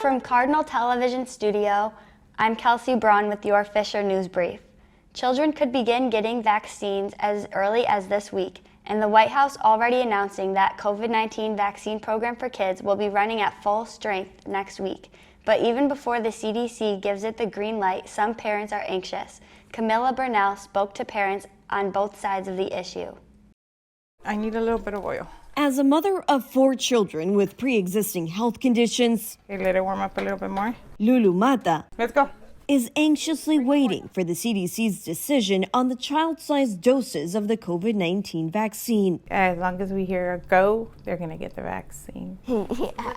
From Cardinal Television Studio, I'm Kelsey Braun with your Fisher News Brief. Children could begin getting vaccines as early as this week, and the White House already announcing that COVID-19 vaccine program for kids will be running at full strength next week. But even before the CDC gives it the green light, some parents are anxious. Camilla Burnell spoke to parents on both sides of the issue. I need a little bit of oil. As a mother of 4 children with pre-existing health conditions, Okay, let it warm up a little bit more. Lulu Mata Let's go. is anxiously waiting for the CDC's decision on the child-sized doses of the COVID-19 vaccine. As long as we hear a go, they're going to get the vaccine.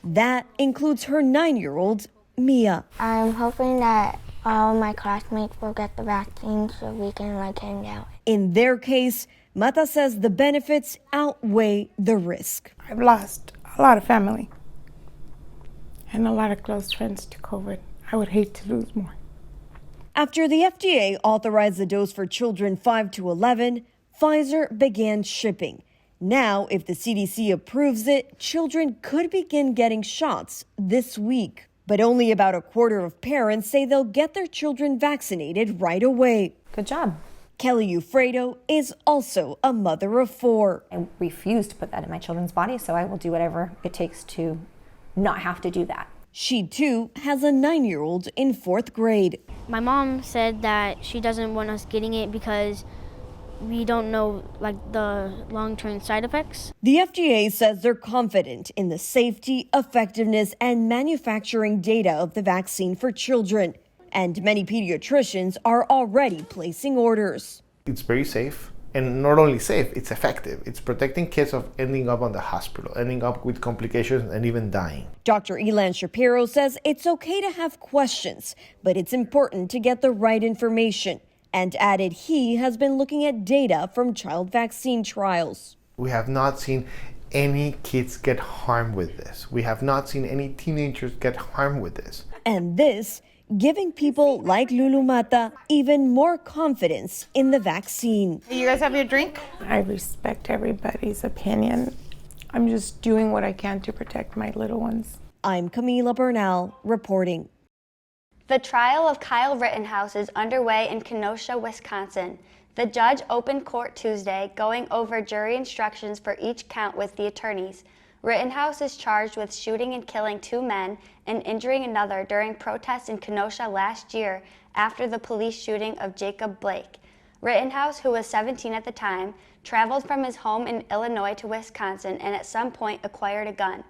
That includes her 9-year-old, Mia. I'm hoping that all my classmates will get the vaccine so we can hang out. In their case, Mata says the benefits outweigh the risk. I've lost a lot of family and a lot of close friends to COVID. I would hate to lose more. After the FDA authorized the dose for children 5 to 11, Pfizer began shipping. Now, if the CDC approves it, children could begin getting shots this week. But only about a quarter of parents say they'll get their children vaccinated right away. Good job. Kelly Ufredo is also a mother of 4. I refuse to put that in my children's body, so I will do whatever it takes to not have to do that. She, too, has a 9-year-old in 4th grade. My mom said that she doesn't want us getting it because we don't know the long-term side effects. The FDA says they're confident in the safety, effectiveness, and manufacturing data of the vaccine for children. And many pediatricians are already placing orders. It's very safe, and not only safe, it's effective. It's protecting kids of ending up on the hospital, ending up with complications, and even dying. Dr. Elan Shapiro says it's okay to have questions, but it's important to get the right information, and added he has been looking at data from child vaccine trials. We have not seen any kids get harmed with this. We have not seen any teenagers get harmed with this. And this giving people like Lulu Mata even more confidence in the vaccine. Hey, you guys have your drink? I respect everybody's opinion. I'm just doing what I can to protect my little ones. I'm Camila Burnell reporting. The trial of Kyle Rittenhouse is underway in Kenosha, Wisconsin. The judge opened court Tuesday, going over jury instructions for each count with the attorneys. Rittenhouse is charged with shooting and killing 2 men and injuring another during protests in Kenosha last year after the police shooting of Jacob Blake. Rittenhouse, who was 17 at the time, traveled from his home in Illinois to Wisconsin and at some point acquired a gun.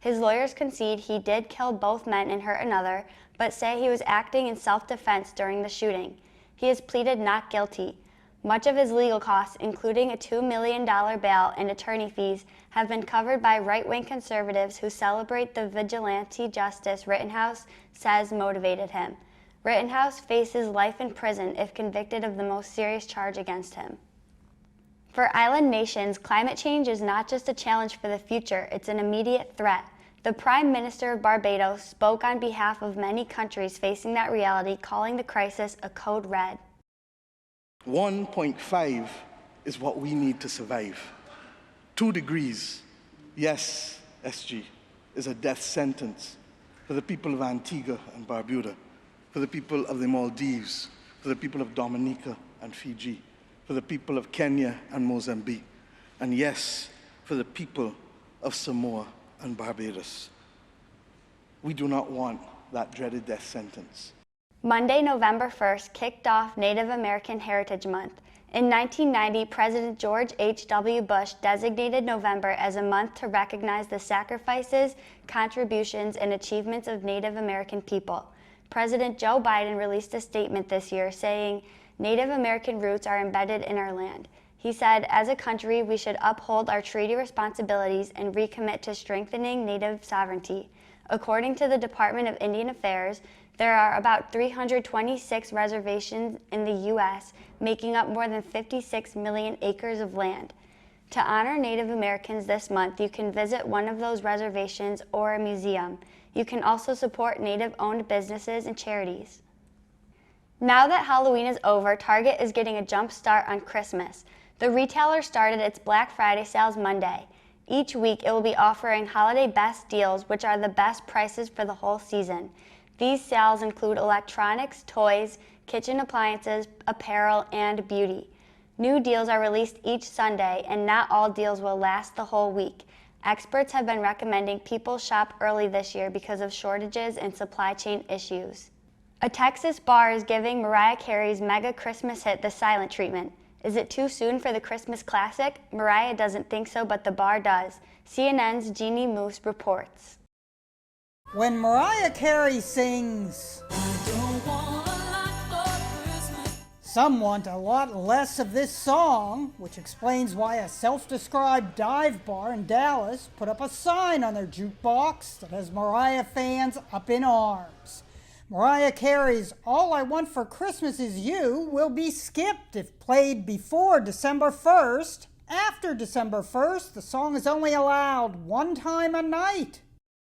His lawyers concede he did kill both men and hurt another, but say he was acting in self-defense during the shooting. He has pleaded not guilty. Much of his legal costs, including a $2 million bail and attorney fees, have been covered by right-wing conservatives who celebrate the vigilante justice Rittenhouse says motivated him. Rittenhouse faces life in prison if convicted of the most serious charge against him. For island nations, climate change is not just a challenge for the future, it's an immediate threat. The Prime Minister of Barbados spoke on behalf of many countries facing that reality, calling the crisis a code red. 1.5 is what we need to survive. 2 degrees, yes, SG, is a death sentence for the people of Antigua and Barbuda, for the people of the Maldives, for the people of Dominica and Fiji, for the people of Kenya and Mozambique, and yes, for the people of Samoa and Barbados. We do not want that dreaded death sentence. Monday, November 1st, kicked off Native American Heritage Month. In 1990, President George H.W. Bush designated November as a month to recognize the sacrifices, contributions, and achievements of Native American people. President Joe Biden released a statement this year saying, "Native American roots are embedded in our land." He said, as a country, we should uphold our treaty responsibilities and recommit to strengthening Native sovereignty. According to the Department of Indian Affairs, there are about 326 reservations in the U.S., making up more than 56 million acres of land. To honor Native Americans this month, you can visit one of those reservations or a museum. You can also support Native-owned businesses and charities. Now that Halloween is over, Target is getting a jump start on Christmas. The retailer started its Black Friday sales Monday. Each week, it will be offering holiday best deals, which are the best prices for the whole season. These sales include electronics, toys, kitchen appliances, apparel, and beauty. New deals are released each Sunday, and not all deals will last the whole week. Experts have been recommending people shop early this year because of shortages and supply chain issues. A Texas bar is giving Mariah Carey's mega Christmas hit the silent treatment. Is it too soon for the Christmas classic? Mariah doesn't think so, but the bar does. CNN's Jeannie Moose reports. When Mariah Carey sings, some want a lot less of this song, which explains why a self-described dive bar in Dallas put up a sign on their jukebox that has Mariah fans up in arms. Mariah Carey's All I Want for Christmas Is You will be skipped if played before December 1st. After December 1st, the song is only allowed one time a night.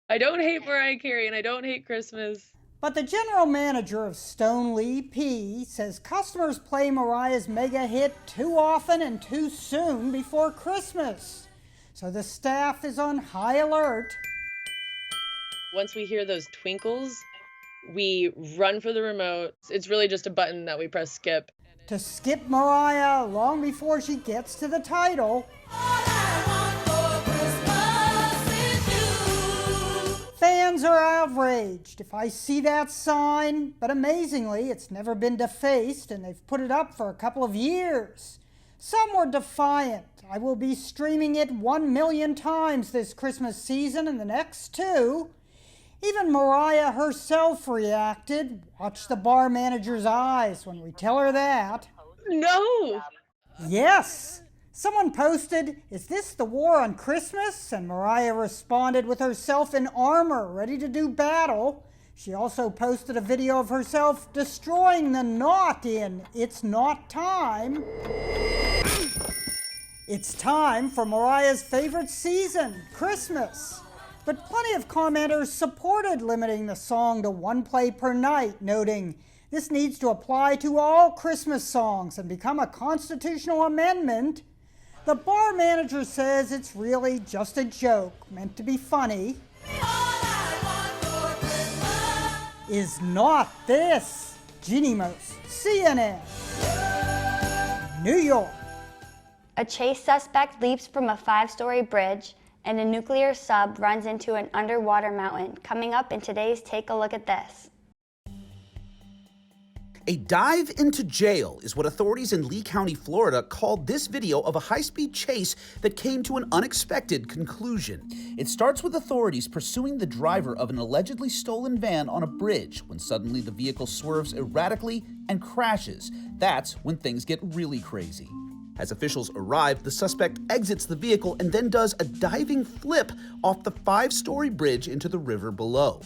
I don't hate Mariah Carey and I don't hate Christmas. But the general manager of Stone Lee P says customers play Mariah's mega hit too often and too soon before Christmas. So the staff is on high alert. Once we hear those twinkles, we run for the remote. It's really just a button that we press skip. To skip Mariah long before she gets to the title. Fans are outraged if I see that sign, but amazingly, it's never been defaced and they've put it up for a couple of years. Some were defiant. I will be streaming it 1 million times this Christmas season and the next 2. Even Mariah herself reacted. Watch the bar manager's eyes when we tell her that. No! Yes! Someone posted, "Is this the war on Christmas?" And Mariah responded with herself in armor, ready to do battle. She also posted a video of herself destroying the knot in It's Not Time. It's time for Mariah's favorite season, Christmas. But plenty of commenters supported limiting the song to 1 play per night, noting, this needs to apply to all Christmas songs and become a constitutional amendment. The bar manager says it's really just a joke, meant to be funny. Is not this. Jeannie Moose, CNN, New York. A chase suspect leaps from a 5-story bridge, and a nuclear sub runs into an underwater mountain. Coming up in today's Take a Look at This. A dive into jail is what authorities in Lee County, Florida called this video of a high-speed chase that came to an unexpected conclusion. It starts with authorities pursuing the driver of an allegedly stolen van on a bridge when suddenly the vehicle swerves erratically and crashes. That's when things get really crazy. As officials arrive, the suspect exits the vehicle and then does a diving flip off the 5-story bridge into the river below.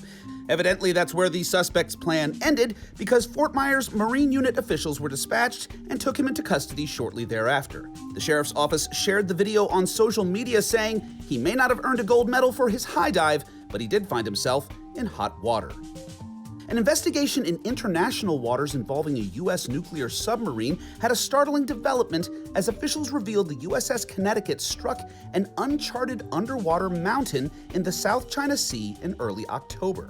Evidently, that's where the suspect's plan ended because Fort Myers Marine Unit officials were dispatched and took him into custody shortly thereafter. The sheriff's office shared the video on social media saying he may not have earned a gold medal for his high dive, but he did find himself in hot water. An investigation in international waters involving a U.S. nuclear submarine had a startling development as officials revealed the USS Connecticut struck an uncharted underwater mountain in the South China Sea in early October.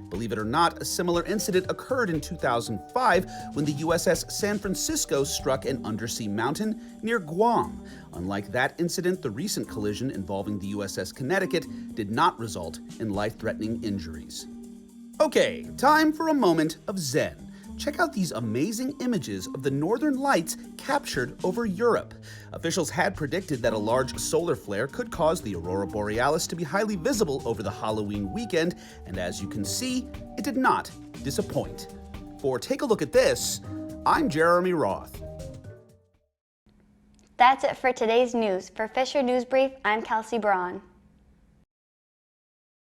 Believe it or not, a similar incident occurred in 2005 when the USS San Francisco struck an undersea mountain near Guam. Unlike that incident, the recent collision involving the USS Connecticut did not result in life-threatening injuries. Okay, time for a moment of zen. Check out these amazing images of the northern lights captured over Europe. Officials had predicted that a large solar flare could cause the aurora borealis to be highly visible over the Halloween weekend, and as you can see, it did not disappoint. For Take a Look at This, I'm Jeremy Roth. That's it for today's news. For Fisher News Brief, I'm Kelsey Braun.